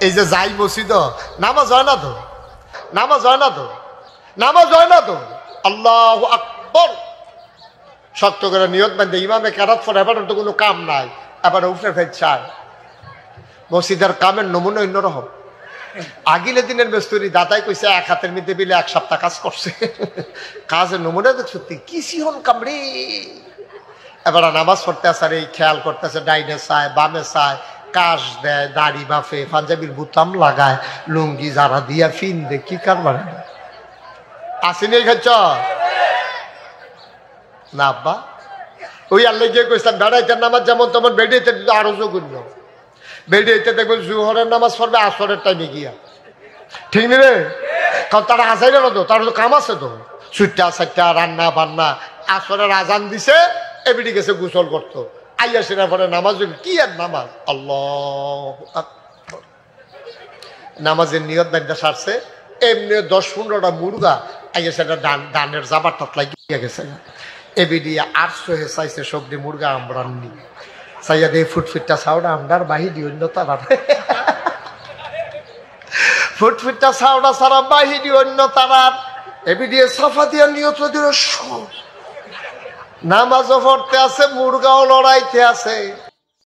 এই যে যাই মসজিদ নামাজ হয় না তো, নামাজ হয় না তো, নামাজ হয় না তো। আল্লাহু আকবার শক্ত করে নিয়ত বান্ধে ইমামে কেরাত পড়ে, এবার তো কোনো কাম নাই, এবার উপরে ফের চায়। মসজিদের কামের নমুনা অন্যরকম। আগিলে দিনের মেস্তরি দাদাই কইছে এক হাতের মধ্যে বিলে 1 সপ্তাহ কাজ করছে। কাজের নমুনা দেখ সত্যি কি সিহন কামড়ে। এবার নামাজ পড়তে আসার এই খেয়াল করতেছে, ডাইনে চায় বামে চায়, কাশ দেয়, দাড়ি বাফে, পাঞ্জাবির বুতাম লাগায়, লুঙ্গি যারা দিয়া ফিন দে, কি কারবার আসেনি খাচ্ছ না আব্বা? ওই আল্লাহ গিয়ে কইছিলাম বেড়াইতের নামাজ যেমন তেমন বেড়াইতে আরো জঘন্য। বেড়াইতে দেখবেন জোহরের নামাজ পড়বে আসরের টাইমে গিয়া, ঠিক নেই রে? কারণ তারা আসাই না তো, তার তো কাম আছে তো, সুইটা সাইটা রান্না বান্না। আসরের আজান দিছে, এবিডি গেছে গোসল করতো, আইয়া সেনা পরে নামাজ, কি আর নামাজ। আল্লাহ নামাজের নিয়ত বান্ধা সারছে, এমনি 10-15টা মুরগা আইয়া সেটা ডানের জাবার টাত লাগিয়ে গেছে। এবিডি 800 হে চাইছে সবজি মুরগা আমরাননি চাইয়া দিয়ে ফুটফিটটা ছাউডা আমরার বাহিনী অন্য তারা, ফুটফিটটা ছাউডা ছাড়া বাহিনী অন্য তারার। এবিডি সাফা দিয়া নিয়ত দিল, নামাজও পড়তে আছে, মুরগাও লড়াইতে আছে।